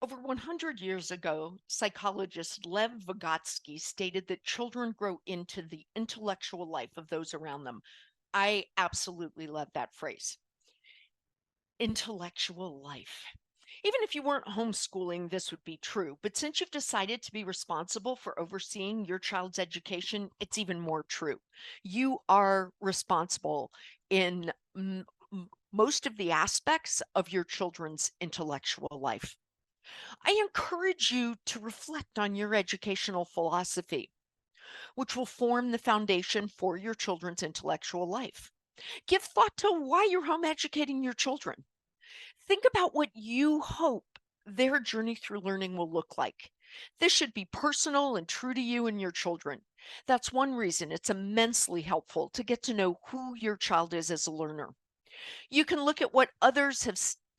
Over 100 years ago, psychologist Lev Vygotsky stated that children grow into the intellectual life of those around them. I absolutely love that phrase, intellectual life. Even if you weren't homeschooling, this would be true. But since you've decided to be responsible for overseeing your child's education, it's even more true. You are responsible in most of the aspects of your children's intellectual life. I encourage you to reflect on your educational philosophy, which will form the foundation for your children's intellectual life. Give thought to why you're home educating your children. Think about what you hope their journey through learning will look like. This should be personal and true to you and your children. That's one reason it's immensely helpful to get to know who your child is as a learner. You can look at what others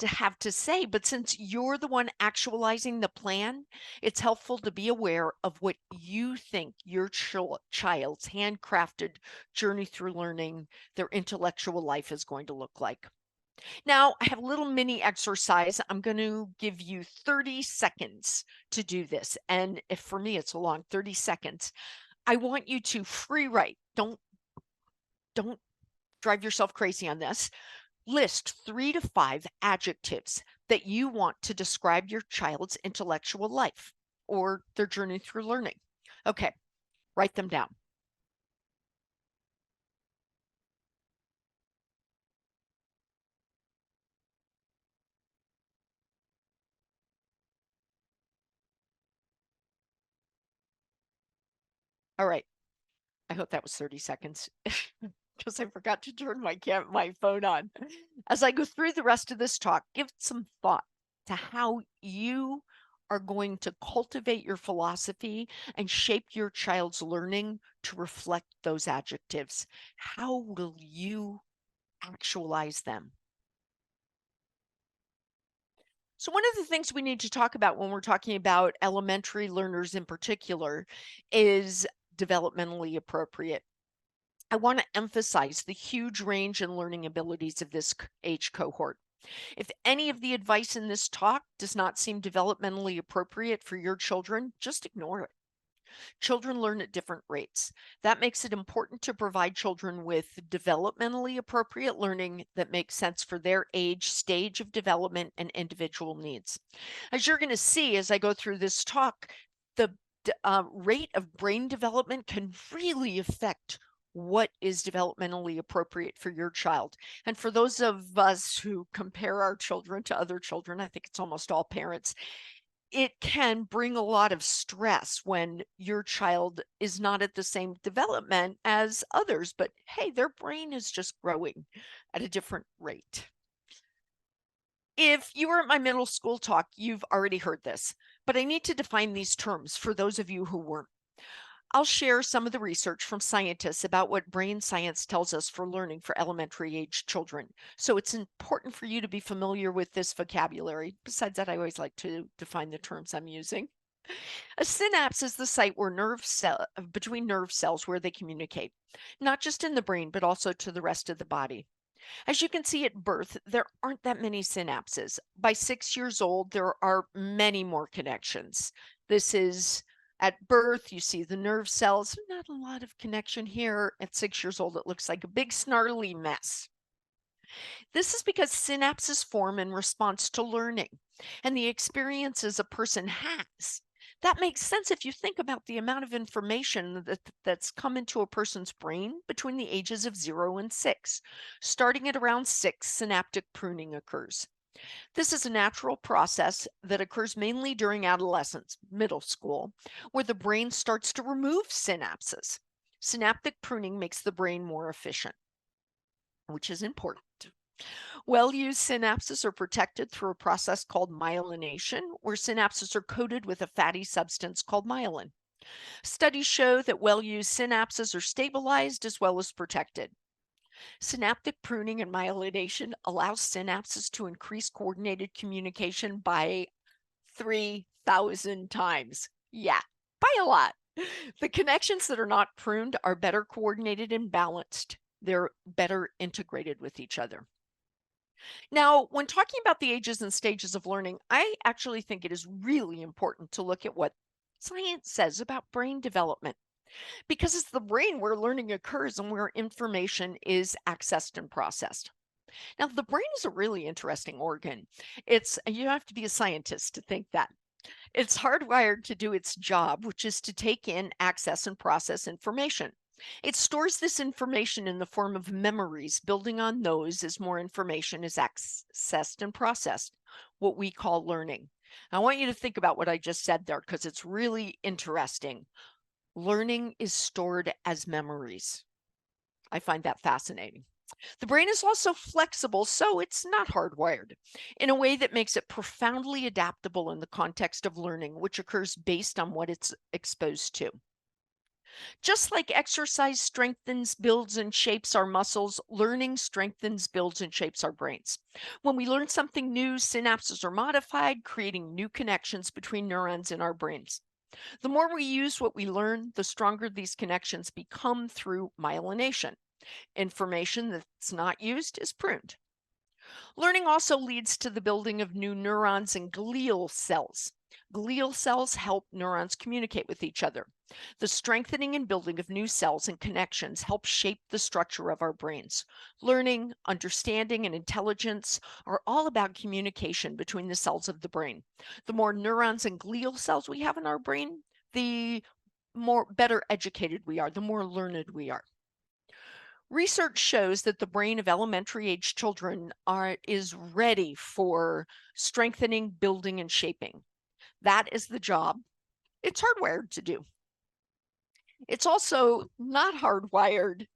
to have to say, but since you're the one actualizing the plan, it's helpful to be aware of what you think your child's handcrafted journey through learning, their intellectual life is going to look like. Now, I have a little mini exercise. I'm going to give you 30 seconds to do this. And if for me it's a long 30 seconds, I want you to free write. Don't drive yourself crazy on this. List 3 to 5 adjectives that you want to describe your child's intellectual life or their journey through learning. Okay, write them down. All right, I hope that was 30 seconds because I forgot to turn my phone on. As I go through the rest of this talk, give some thought to how you are going to cultivate your philosophy and shape your child's learning to reflect those adjectives. How will you actualize them? So, one of the things we need to talk about when we're talking about elementary learners in particular is developmentally appropriate. I want to emphasize the huge range in learning abilities of this age cohort. If any of the advice in this talk does not seem developmentally appropriate for your children, just ignore it. Children learn at different rates. That makes it important to provide children with developmentally appropriate learning that makes sense for their age, stage of development, and individual needs. As you're going to see as I go through this talk, the rate of brain development can really affect what is developmentally appropriate for your child. And for those of us who compare our children to other children, I think it's almost all parents, it can bring a lot of stress when your child is not at the same development as others, but hey, their brain is just growing at a different rate. If you were at my middle school talk, you've already heard this, but I need to define these terms for those of you who weren't. I'll share some of the research from scientists about what brain science tells us for learning for elementary age children. So it's important for you to be familiar with this vocabulary. Besides that, I always like to define the terms I'm using. A synapse is the site where between nerve cells where they communicate, not just in the brain, but also to the rest of the body. As you can see at birth, there aren't that many synapses. By 6 years old, there are many more connections. This is at birth, you see the nerve cells, not a lot of connection here. At 6 years old, it looks like a big snarly mess. This is because synapses form in response to learning and the experiences a person has. That makes sense if you think about the amount of information that's come into a person's brain between the ages of 0 and 6. Starting at around 6, synaptic pruning occurs. This is a natural process that occurs mainly during adolescence, middle school, where the brain starts to remove synapses. Synaptic pruning makes the brain more efficient, which is important. Well-used synapses are protected through a process called myelination, where synapses are coated with a fatty substance called myelin. Studies show that well-used synapses are stabilized as well as protected. Synaptic pruning and myelination allows synapses to increase coordinated communication by 3,000 times. Yeah, by a lot. The connections that are not pruned are better coordinated and balanced. They're better integrated with each other. Now, when talking about the ages and stages of learning, I actually think it is really important to look at what science says about brain development because it's the brain where learning occurs and where information is accessed and processed. Now, the brain is a really interesting organ. You have to be a scientist to think that. It's hardwired to do its job, which is to take in, access, and process information. It stores this information in the form of memories, building on those as more information is accessed and processed, what we call learning. I want you to think about what I just said there because it's really interesting. Learning is stored as memories. I find that fascinating. The brain is also flexible, so it's not hardwired in a way that makes it profoundly adaptable in the context of learning, which occurs based on what it's exposed to. Just like exercise strengthens, builds, and shapes our muscles, learning strengthens, builds, and shapes our brains. When we learn something new, synapses are modified, creating new connections between neurons in our brains. The more we use what we learn, the stronger these connections become through myelination. Information that's not used is pruned. Learning also leads to the building of new neurons and glial cells. Glial cells help neurons communicate with each other. The strengthening and building of new cells and connections help shape the structure of our brains. Learning, understanding, and intelligence are all about communication between the cells of the brain. The more neurons and glial cells we have in our brain, the more better educated we are, the more learned we are. Research shows that the brain of elementary age children is ready for strengthening, building, and shaping. That is the job it's hardwired to do. It's also not hardwired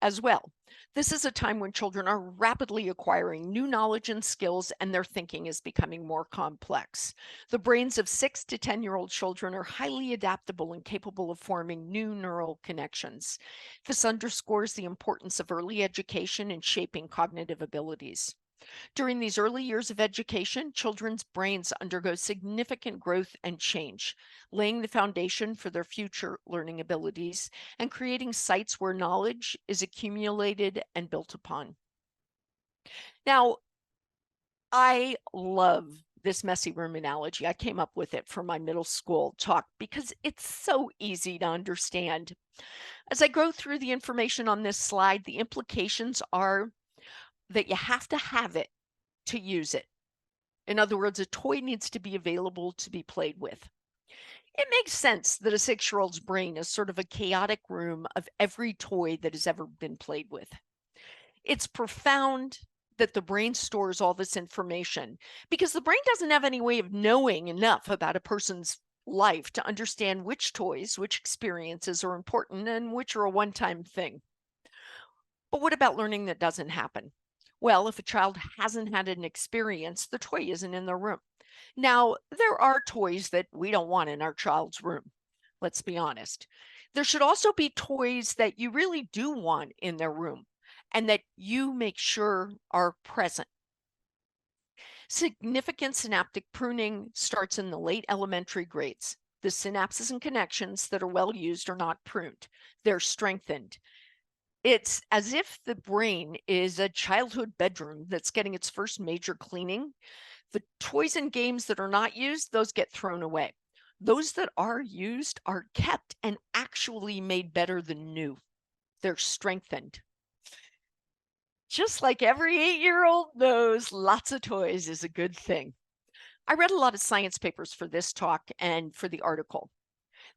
as well. This is a time when children are rapidly acquiring new knowledge and skills, and their thinking is becoming more complex. The brains of 6 to 10-year-old children are highly adaptable and capable of forming new neural connections. This underscores the importance of early education in shaping cognitive abilities. During these early years of education, children's brains undergo significant growth and change, laying the foundation for their future learning abilities and creating sites where knowledge is accumulated and built upon. Now, I love this messy room analogy. I came up with it for my middle school talk because it's so easy to understand. As I go through the information on this slide, the implications are that you have to have it to use it. In other words, a toy needs to be available to be played with. It makes sense that a 6-year-old's brain is sort of a chaotic room of every toy that has ever been played with. It's profound that the brain stores all this information because the brain doesn't have any way of knowing enough about a person's life to understand which toys, which experiences are important, and which are a one-time thing. But what about learning that doesn't happen? Well, if a child hasn't had an experience, the toy isn't in their room. Now, there are toys that we don't want in our child's room. Let's be honest. There should also be toys that you really do want in their room and that you make sure are present. Significant synaptic pruning starts in the late elementary grades. The synapses and connections that are well used are not pruned, they're strengthened. It's as if the brain is a childhood bedroom that's getting its first major cleaning. The toys and games that are not used, those get thrown away. Those that are used are kept and actually made better than new. They're strengthened. Just like every 8-year-old knows, lots of toys is a good thing. I read a lot of science papers for this talk and for the article.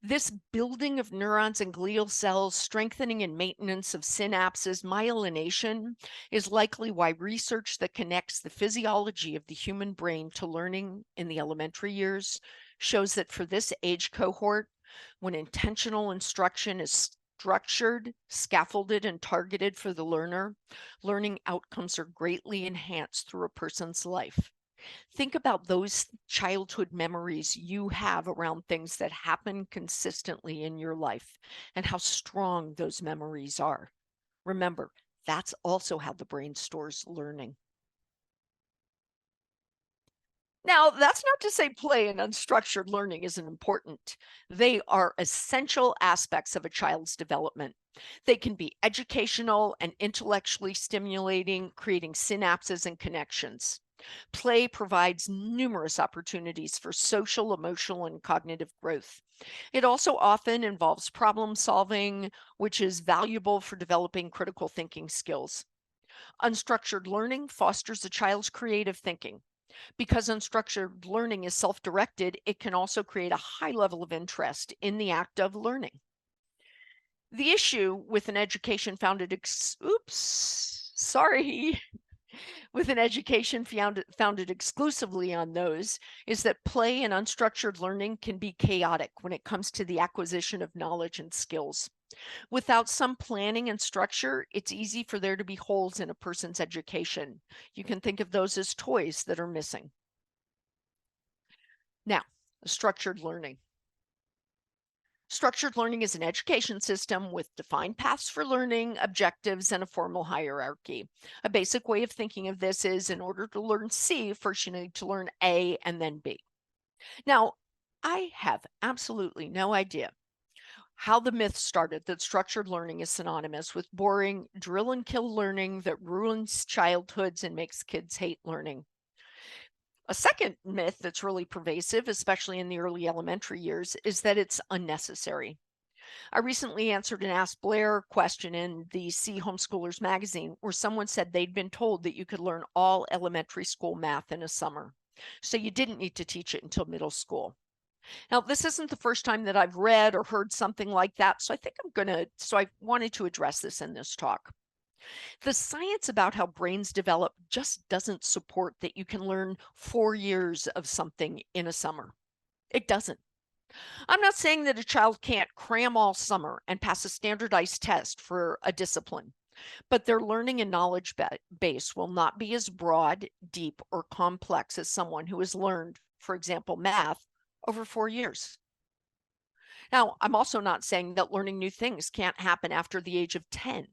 This building of neurons and glial cells, strengthening and maintenance of synapses, myelination, is likely why research that connects the physiology of the human brain to learning in the elementary years shows that for this age cohort, when intentional instruction is structured, scaffolded, and targeted for the learner, learning outcomes are greatly enhanced through a person's life. Think about those childhood memories you have around things that happen consistently in your life and how strong those memories are. Remember, that's also how the brain stores learning. Now, that's not to say play and unstructured learning isn't important. They are essential aspects of a child's development. They can be educational and intellectually stimulating, creating synapses and connections. Play provides numerous opportunities for social, emotional, and cognitive growth. It also often involves problem solving, which is valuable for developing critical thinking skills. Unstructured learning fosters a child's creative thinking. Because unstructured learning is self directed, it can also create a high level of interest in the act of learning. The issue with an education founded, oops, sorry, with an education founded exclusively on those is that play and unstructured learning can be chaotic when it comes to the acquisition of knowledge and skills. Without some planning and structure, it's easy for there to be holes in a person's education. You can think of those as toys that are missing. Now, structured learning. Structured learning is an education system with defined paths for learning, objectives, and a formal hierarchy. A basic way of thinking of this is in order to learn C, first you need to learn A and then B. Now, I have absolutely no idea how the myth started that structured learning is synonymous with boring, drill and kill learning that ruins childhoods and makes kids hate learning. A second myth that's really pervasive, especially in the early elementary years, is that it's unnecessary. I recently answered an Ask Blair question in the See Homeschoolers magazine where someone said they'd been told that you could learn all elementary school math in a summer. So you didn't need to teach it until middle school. Now, this isn't the first time that I've read or heard something like that. So I wanted to address this in this talk. The science about how brains develop just doesn't support that you can learn 4 years of something in a summer. It doesn't. I'm not saying that a child can't cram all summer and pass a standardized test for a discipline, but their learning and knowledge base will not be as broad, deep, or complex as someone who has learned, for example, math over 4 years. Now, I'm also not saying that learning new things can't happen after the age of 10,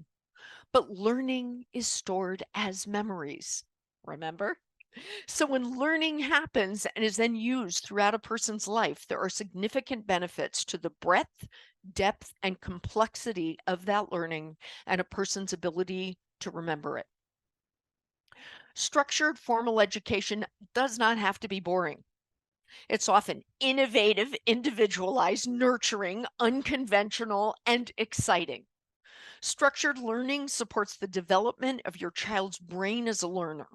but learning is stored as memories. Remember? So when learning happens and is then used throughout a person's life, there are significant benefits to the breadth, depth, and complexity of that learning and a person's ability to remember it. Structured formal education does not have to be boring. It's often innovative, individualized, nurturing, unconventional, and exciting. Structured learning supports the development of your child's brain as a learner.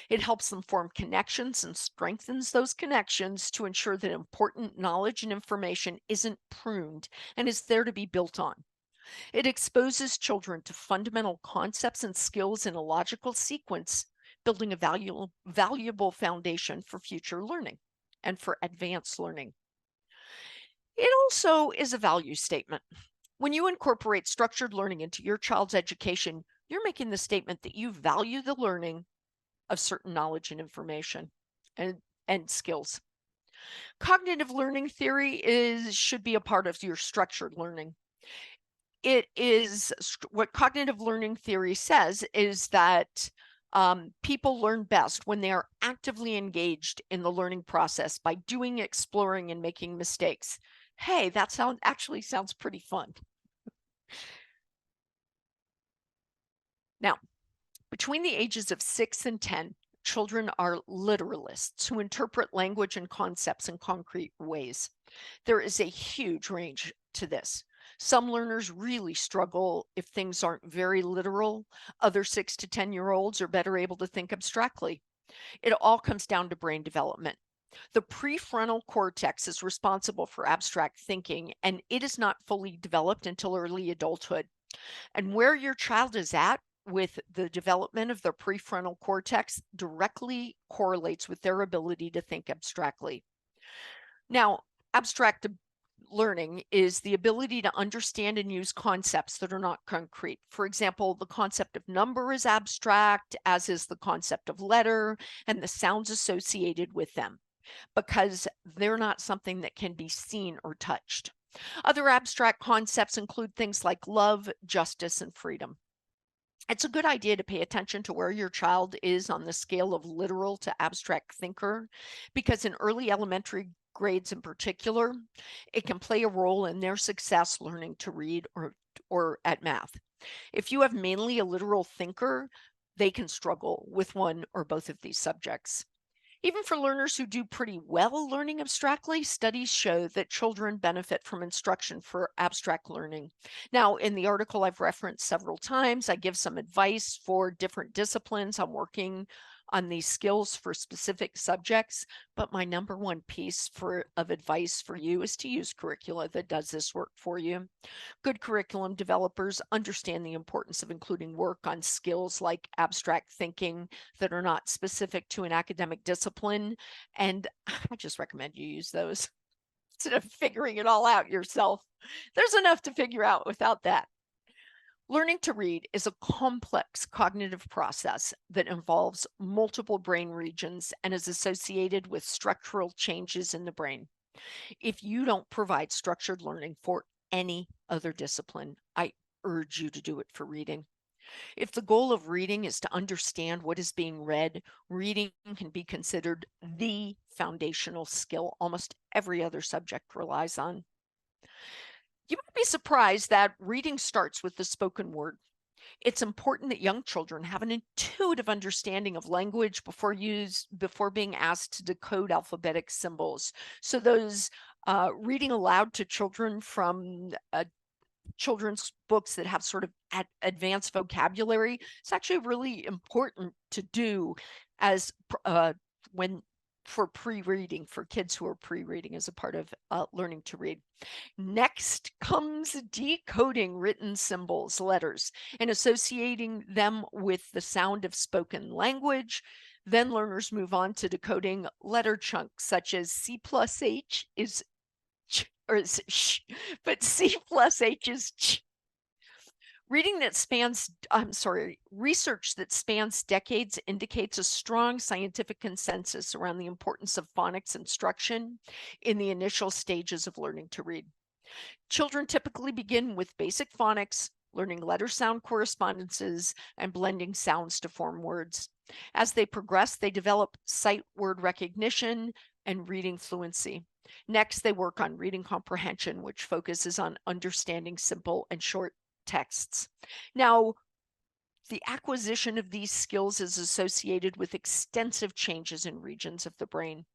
It helps them form connections and strengthens those connections to ensure that important knowledge and information isn't pruned and is there to be built on. It exposes children to fundamental concepts and skills in a logical sequence, building a valuable foundation for future learning and for advanced learning. It also is a value statement. When you incorporate structured learning into your child's education, you're making the statement that you value the learning of certain knowledge and information and skills. Cognitive learning theory should be a part of your structured learning. It is what cognitive learning theory says is that people learn best when they are actively engaged in the learning process by doing, exploring, and making mistakes. Hey, that actually sounds pretty fun. Now, between the ages of 6 and 10, children are literalists who interpret language and concepts in concrete ways. There is a huge range to this. Some learners really struggle if things aren't very literal. Other 6 to 10-year-olds are better able to think abstractly. It all comes down to brain development. The prefrontal cortex is responsible for abstract thinking, and it is not fully developed until early adulthood. And where your child is at with the development of their prefrontal cortex directly correlates with their ability to think abstractly. Now, abstract learning is the ability to understand and use concepts that are not concrete. For example, the concept of number is abstract, as is the concept of letter and the sounds associated with them, because they're not something that can be seen or touched. Other abstract concepts include things like love, justice, and freedom. It's a good idea to pay attention to where your child is on the scale of literal to abstract thinker, because in early elementary grades in particular, it can play a role in their success learning to read or at math. If you have mainly a literal thinker, they can struggle with one or both of these subjects. Even for learners who do pretty well learning abstractly, studies show that children benefit from instruction for abstract learning. Now, in the article I've referenced several times, I give some advice for different disciplines. I'm working on these skills for specific subjects, but my number one piece of advice for you is to use curricula that does this work for you. Good curriculum developers understand the importance of including work on skills like abstract thinking that are not specific to an academic discipline. And I just recommend you use those instead of figuring it all out yourself. There's enough to figure out without that. Learning to read is a complex cognitive process that involves multiple brain regions and is associated with structural changes in the brain. If you don't provide structured learning for any other discipline, I urge you to do it for reading. If the goal of reading is to understand what is being read, reading can be considered the foundational skill almost every other subject relies on. You might be surprised that reading starts with the spoken word. It's important that young children have an intuitive understanding of language before being asked to decode alphabetic symbols. So those reading aloud to children from children's books that have sort of advanced vocabulary, it's actually really important to do as when for pre-reading, for kids who are pre-reading as a part of learning to read. Next comes decoding written symbols, letters, and associating them with the sound of spoken language. Then learners move on to decoding letter chunks such as C plus H is ch, or is sh, but C plus H is ch. Research that spans decades indicates a strong scientific consensus around the importance of phonics instruction in the initial stages of learning to read. Children typically begin with basic phonics, learning letter sound correspondences, and blending sounds to form words. As they progress, they develop sight word recognition and reading fluency. Next, they work on reading comprehension, which focuses on understanding simple and short texts. Now, the acquisition of these skills is associated with extensive changes in regions of the brain.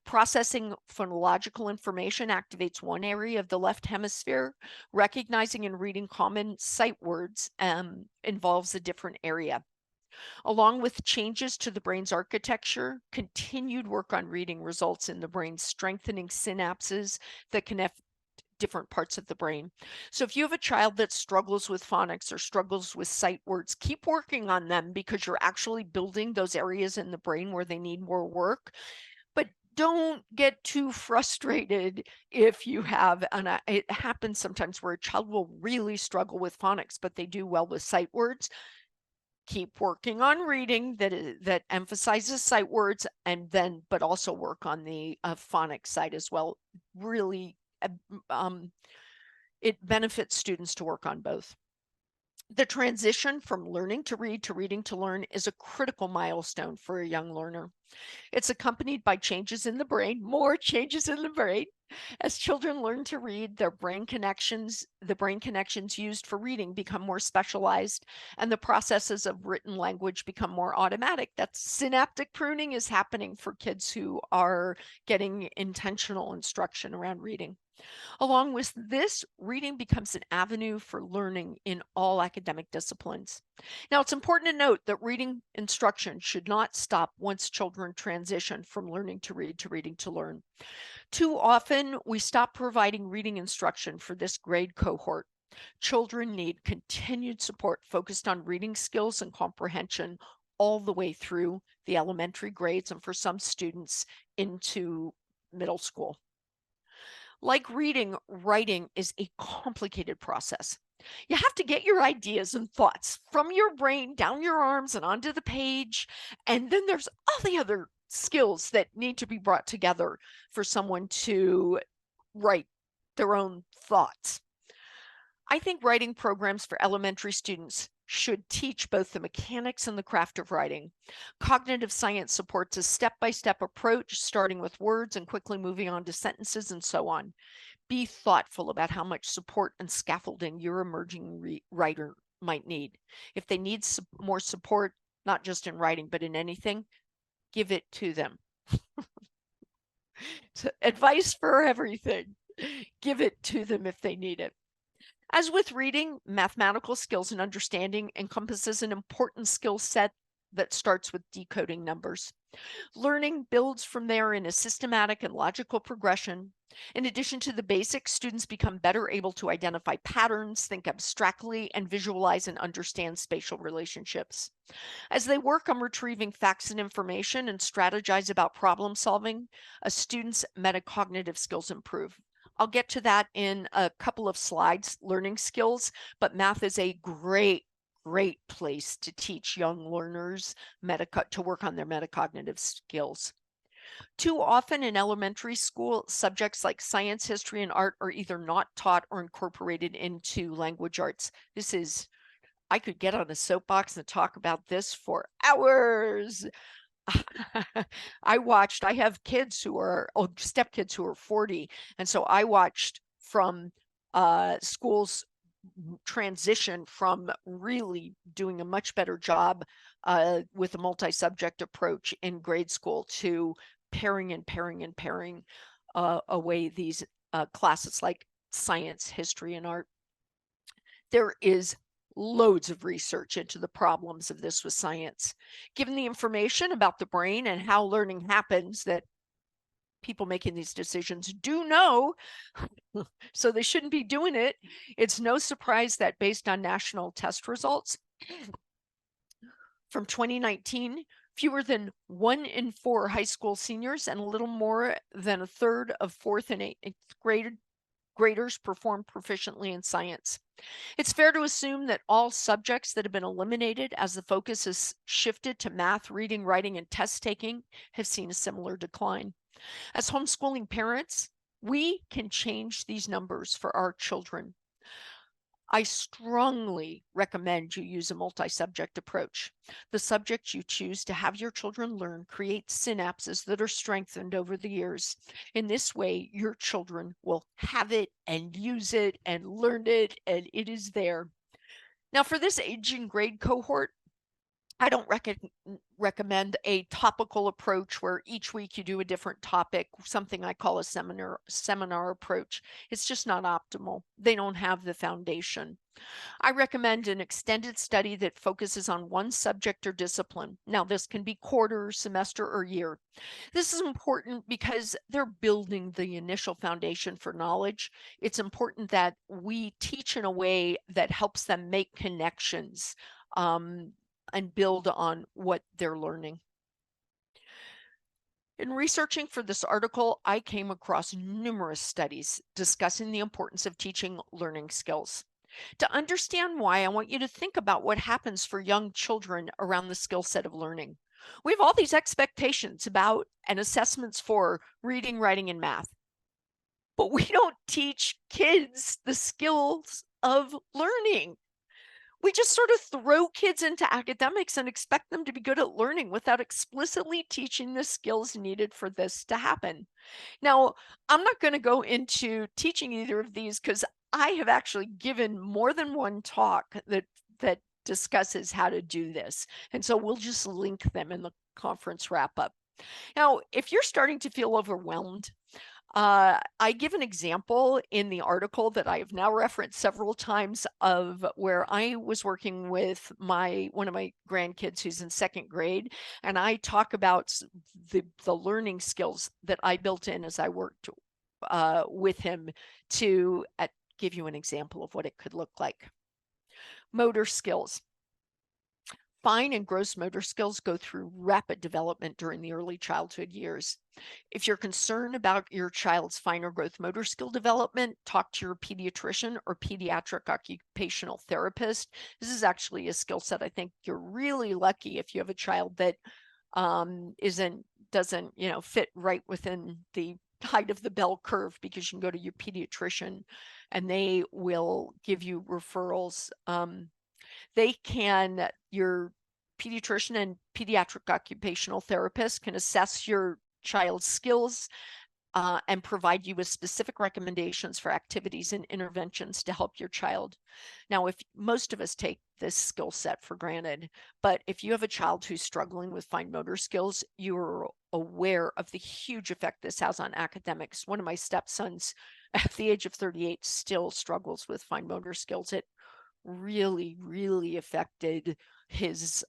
Processing phonological information activates one area of the left hemisphere. Recognizing and reading common sight words involves a different area. Along with changes to the brain's architecture, continued work on reading results in the brain strengthening synapses that connect different parts of the brain. So if you have a child that struggles with phonics or struggles with sight words, keep working on them because you're actually building those areas in the brain where they need more work. But don't get too frustrated if you have, and it happens sometimes where a child will really struggle with phonics, but they do well with sight words. Keep working on reading that emphasizes sight words, and then, but also work on the phonics side as well. Really, it benefits students to work on both. The transition from learning to read to reading to learn is a critical milestone for a young learner. It's accompanied by changes in the brain, more changes in the brain. As children learn to read, the brain connections used for reading become more specialized, and the processes of written language become more automatic. That's synaptic pruning is happening for kids who are getting intentional instruction around reading. Along with this, reading becomes an avenue for learning in all academic disciplines. Now, it's important to note that reading instruction should not stop once children transition from learning to read to reading to learn. Too often, we stop providing reading instruction for this grade cohort. Children need continued support focused on reading skills and comprehension all the way through the elementary grades, and for some students into middle school. Like reading, writing is a complicated process. You have to get your ideas and thoughts from your brain down your arms and onto the page. And then there's all the other skills that need to be brought together for someone to write their own thoughts. I think writing programs for elementary students should teach both the mechanics and the craft of writing. Cognitive science supports a step-by-step approach, starting with words and quickly moving on to sentences and so on. Be thoughtful about how much support and scaffolding your emerging writer might need. If they need more support, not just in writing, but in anything, give it to them. So, advice for everything. Give it to them if they need it. As with reading, mathematical skills and understanding encompasses an important skill set that starts with decoding numbers. Learning builds from there in a systematic and logical progression. In addition to the basics, students become better able to identify patterns, think abstractly, and visualize and understand spatial relationships. As they work on retrieving facts and information and strategize about problem solving, a student's metacognitive skills improve. I'll get to that in a couple of slides, learning skills, but math is a great place to teach young learners to work on their metacognitive skills. Too often in elementary school, subjects like science, history, and art are either not taught or incorporated into language arts. I could get on a soapbox and talk about this for hours. I have kids who are, stepkids who are 40. And so I watched from schools transition from really doing a much better job with a multi-subject approach in grade school to pairing away these classes like science, history, and art. There is loads of research into the problems of this with science. Given the information about the brain and how learning happens that people making these decisions do know, so they shouldn't be doing it, it's no surprise that based on national test results from 2019, fewer than 1 in 4 high school seniors and a little more than a third of 4th and 8th graders perform proficiently in science. It's fair to assume that all subjects that have been eliminated as the focus has shifted to math, reading, writing, and test taking have seen a similar decline. As homeschooling parents, we can change these numbers for our children. I strongly recommend you use a multi-subject approach. The subjects you choose to have your children learn create synapses that are strengthened over the years. In this way, your children will have it and use it and learn it, and it is there. Now, for this age and grade cohort, I don't recommend a topical approach where each week you do a different topic, something I call a seminar approach. It's just not optimal. They don't have the foundation. I recommend an extended study that focuses on one subject or discipline. Now, this can be quarter, semester, or year. This is important because they're building the initial foundation for knowledge. It's important that we teach in a way that helps them make connections and build on what they're learning. In researching for this article, I came across numerous studies discussing the importance of teaching learning skills. To understand why, I want you to think about what happens for young children around the skill set of learning. We have all these expectations about and assessments for reading, writing, and math, but we don't teach kids the skills of learning. We just sort of throw kids into academics and expect them to be good at learning without explicitly teaching the skills needed for this to happen. Now, I'm not going to go into teaching either of these because I have actually given more than one talk that discusses how to do this. And so we'll just link them in the conference wrap up. Now, if you're starting to feel overwhelmed, I give an example in the article that I have now referenced several times of where I was working with one of my grandkids who's in 2nd grade, and I talk about the learning skills that I built in as I worked with him to give you an example of what it could look like. Motor skills. Fine and gross motor skills go through rapid development during the early childhood years. If you're concerned about your child's fine or gross motor skill development, talk to your pediatrician or pediatric occupational therapist. This is actually a skill set. I think you're really lucky if you have a child that doesn't fit right within the height of the bell curve, because you can go to your pediatrician and they will give you referrals. Your pediatrician and pediatric occupational therapist can assess your child's skills and provide you with specific recommendations for activities and interventions to help your child. Now, if most of us take this skill set for granted, but if you have a child who's struggling with fine motor skills, you're aware of the huge effect this has on academics. One of my stepsons at the age of 38 still struggles with fine motor skills. It really, really affected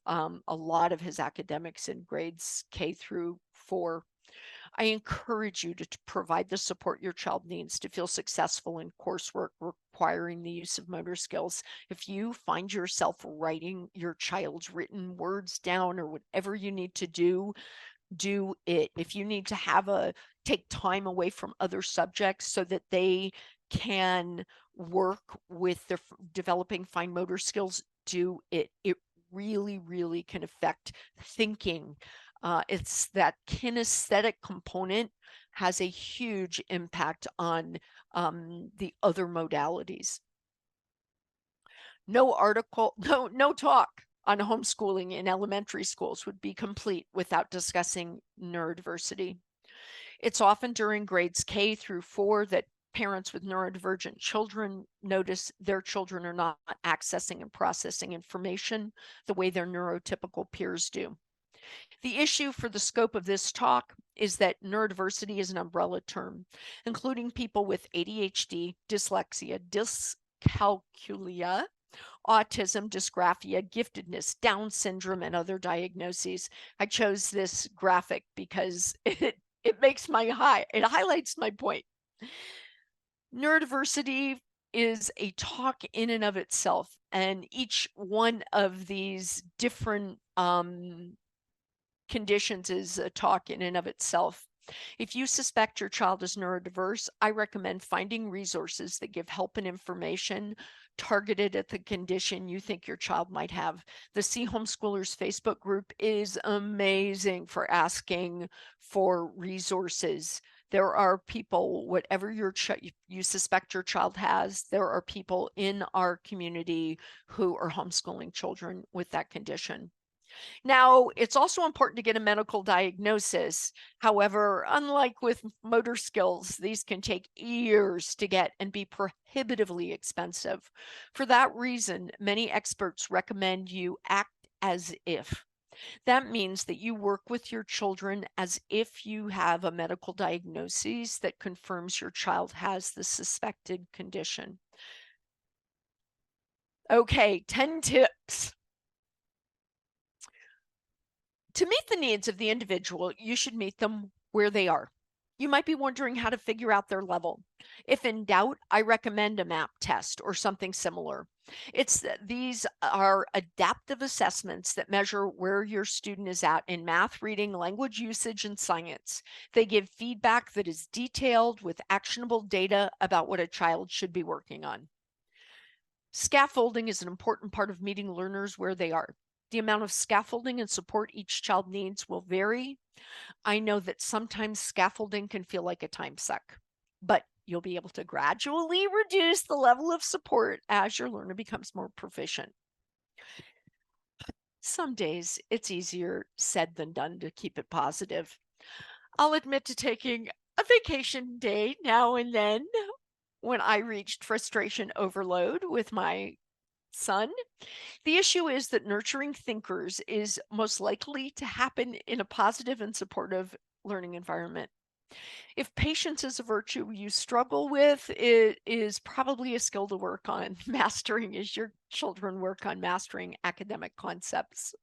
a lot of his academics in grades K through 4. I encourage you to provide the support your child needs to feel successful in coursework requiring the use of motor skills. If you find yourself writing your child's written words down or whatever you need to do it. If you need to take time away from other subjects so that they can work with their developing fine motor skills, do it. It really, really can affect thinking. It's that kinesthetic component has a huge impact on the other modalities. No talk on homeschooling in elementary schools would be complete without discussing neurodiversity. It's often during grades K through 4 that parents with neurodivergent children notice their children are not accessing and processing information the way their neurotypical peers do. The issue for the scope of this talk is that neurodiversity is an umbrella term, including people with ADHD, dyslexia, dyscalculia, autism, dysgraphia, giftedness, Down syndrome, and other diagnoses. I chose this graphic because it highlights my point. Neurodiversity is a talk in and of itself, and each one of these different conditions is a talk in and of itself. If you suspect your child is neurodiverse, I recommend finding resources that give help and information targeted at the condition you think your child might have. The See Homeschoolers Facebook group is amazing for asking for resources. There are people, whatever you suspect your child has, there are people in our community who are homeschooling children with that condition. Now, it's also important to get a medical diagnosis. However, unlike with motor skills, these can take years to get and be prohibitively expensive. For that reason, many experts recommend you act as if. That means that you work with your children as if you have a medical diagnosis that confirms your child has the suspected condition. Okay, 10 tips. To meet the needs of the individual, you should meet them where they are. You might be wondering how to figure out their level. If in doubt, I recommend a MAP test or something similar. These are adaptive assessments that measure where your student is at in math, reading, language usage, and science. They give feedback that is detailed with actionable data about what a child should be working on. Scaffolding is an important part of meeting learners where they are. The amount of scaffolding and support each child needs will vary. I know that sometimes scaffolding can feel like a time suck, but you'll be able to gradually reduce the level of support as your learner becomes more proficient. Some days it's easier said than done to keep it positive. I'll admit to taking a vacation day now and then when I reached frustration overload with my son. The issue is that nurturing thinkers is most likely to happen in a positive and supportive learning environment. If patience is a virtue you struggle with, it is probably a skill to work on mastering as your children work on mastering academic concepts.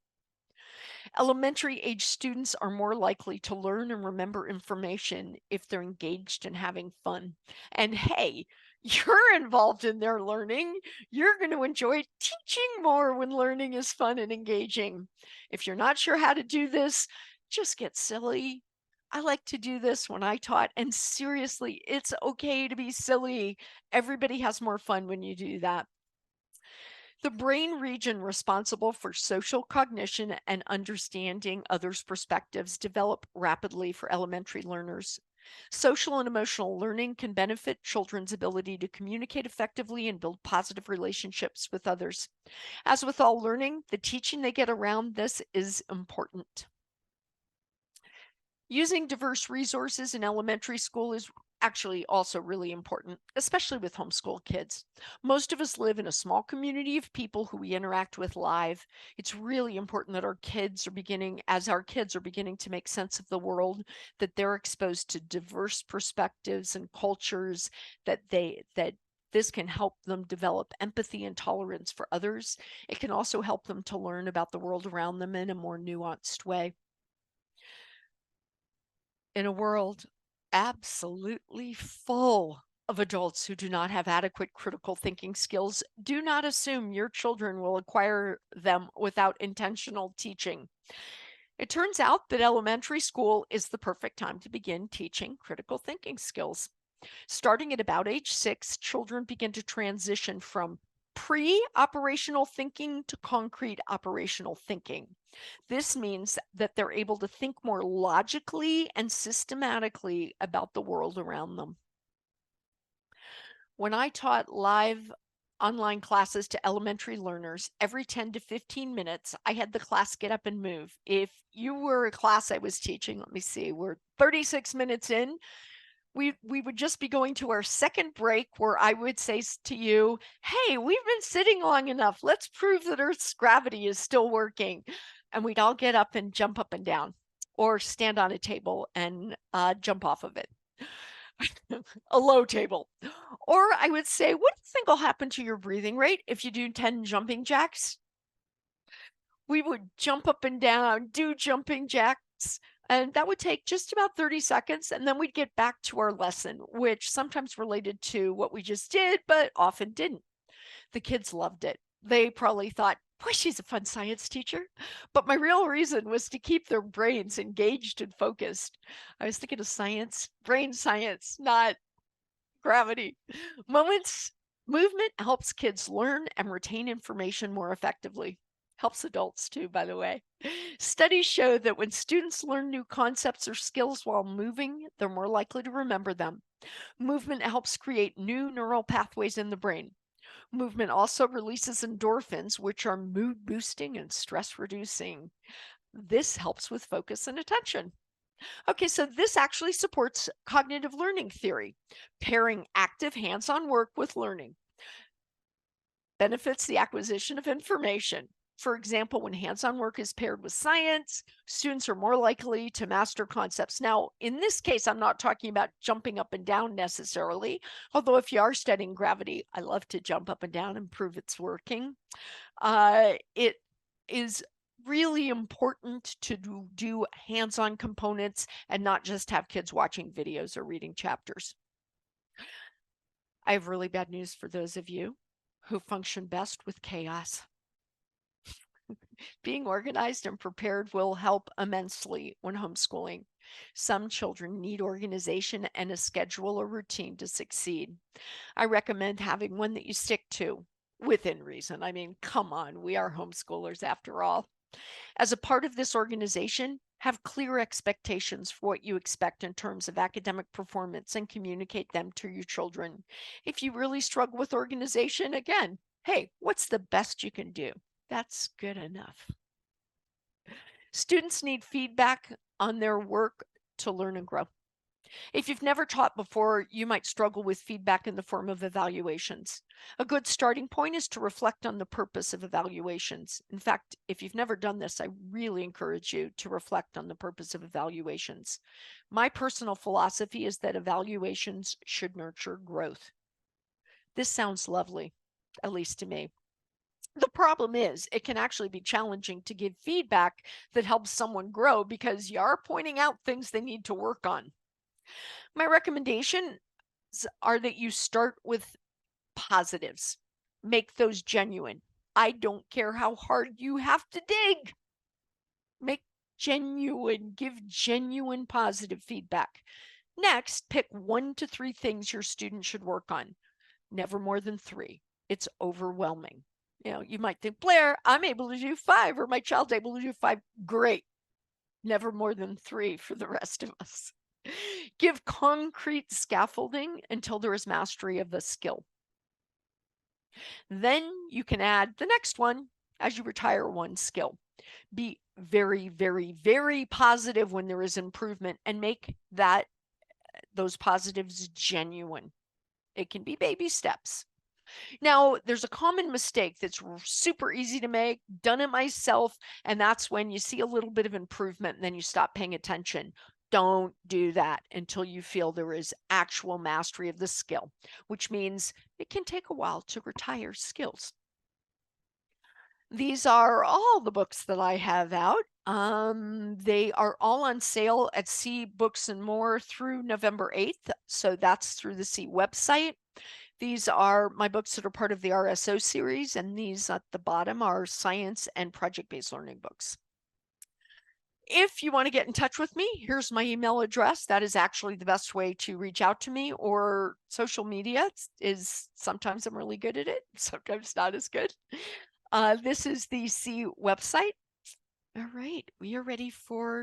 Elementary age students are more likely to learn and remember information if they're engaged and having fun. And hey, you're involved in their learning. You're going to enjoy teaching more when learning is fun and engaging. If you're not sure how to do this, just get silly. I like to do this when I taught, and seriously, it's okay to be silly. Everybody has more fun when you do that. The brain region responsible for social cognition and understanding others' perspectives develop rapidly for elementary learners. Social and emotional learning can benefit children's ability to communicate effectively and build positive relationships with others. As with all learning, the teaching they get around this is important. Using diverse resources in elementary school is actually also really important, especially with homeschool kids. Most of us live in a small community of people who we interact with live. It's really important that as our kids are beginning to make sense of the world, that they're exposed to diverse perspectives and cultures, that this can help them develop empathy and tolerance for others. It can also help them to learn about the world around them in a more nuanced way. In a world absolutely full of adults who do not have adequate critical thinking skills, do not assume your children will acquire them without intentional teaching. It turns out that elementary school is the perfect time to begin teaching critical thinking skills. Starting at about age 6, children begin to transition from pre-operational thinking to concrete operational thinking. This means that they're able to think more logically and systematically about the world around them. When I taught live online classes to elementary learners, every 10 to 15 minutes, I had the class get up and move. If you were a class I was teaching, let me see, we're 36 minutes in, we would just be going to our second break where I would say to you, hey, we've been sitting long enough. Let's prove that Earth's gravity is still working. And we'd all get up and jump up and down or stand on a table and jump off of it, a low table. Or I would say, what do you think will happen to your breathing rate if you do 10 jumping jacks? We would jump up and down, do jumping jacks, and that would take just about 30 seconds. And then we'd get back to our lesson, which sometimes related to what we just did, but often didn't. The kids loved it. They probably thought, boy, she's a fun science teacher. But my real reason was to keep their brains engaged and focused. I was thinking of science, brain science, not gravity. Movement helps kids learn and retain information more effectively. Helps adults too, by the way. Studies show that when students learn new concepts or skills while moving, they're more likely to remember them. Movement helps create new neural pathways in the brain. Movement also releases endorphins, which are mood boosting and stress reducing. This helps with focus and attention. Okay, so this actually supports cognitive learning theory, pairing active hands-on work with learning. Benefits the acquisition of information. For example, when hands-on work is paired with science, students are more likely to master concepts. Now, in this case, I'm not talking about jumping up and down necessarily, although if you are studying gravity, I love to jump up and down and prove it's working. It is really important to do hands-on components and not just have kids watching videos or reading chapters. I have really bad news for those of you who function best with chaos. Being organized and prepared will help immensely when homeschooling. Some children need organization and a schedule or routine to succeed. I recommend having one that you stick to within reason. I mean, come on, we are homeschoolers after all. As a part of this organization, have clear expectations for what you expect in terms of academic performance and communicate them to your children. If you really struggle with organization, again, hey, what's the best you can do? That's good enough. Students need feedback on their work to learn and grow. If you've never taught before, you might struggle with feedback in the form of evaluations. A good starting point is to reflect on the purpose of evaluations. In fact, if you've never done this, I really encourage you to reflect on the purpose of evaluations. My personal philosophy is that evaluations should nurture growth. This sounds lovely, at least to me. The problem is, it can actually be challenging to give feedback that helps someone grow because you are pointing out things they need to work on. My recommendations are that you start with positives. Make those genuine. I don't care how hard you have to dig. Make give genuine positive feedback. Next, pick 1 to 3 things your student should work on. Never more than 3. It's overwhelming. You might think, Blair, I'm able to do 5, or my child's able to do 5. Great. Never more than 3 for the rest of us. Give concrete scaffolding until there is mastery of the skill. Then you can add the next one as you retire one skill. Be very, very, very positive when there is improvement and make those positives genuine. It can be baby steps. Now, there's a common mistake that's super easy to make, done it myself, and that's when you see a little bit of improvement and then you stop paying attention. Don't do that until you feel there is actual mastery of the skill, which means it can take a while to retire skills. These are all the books that I have out. They are all on sale at C Books and More through November 8th. So that's through the C website. These are my books that are part of the RSO series, and these at the bottom are science and project-based learning books. If you want to get in touch with me, here's my email address. That is actually the best way to reach out to me, or social media is sometimes I'm really good at it, sometimes not as good. This is the C website. All right, we are ready for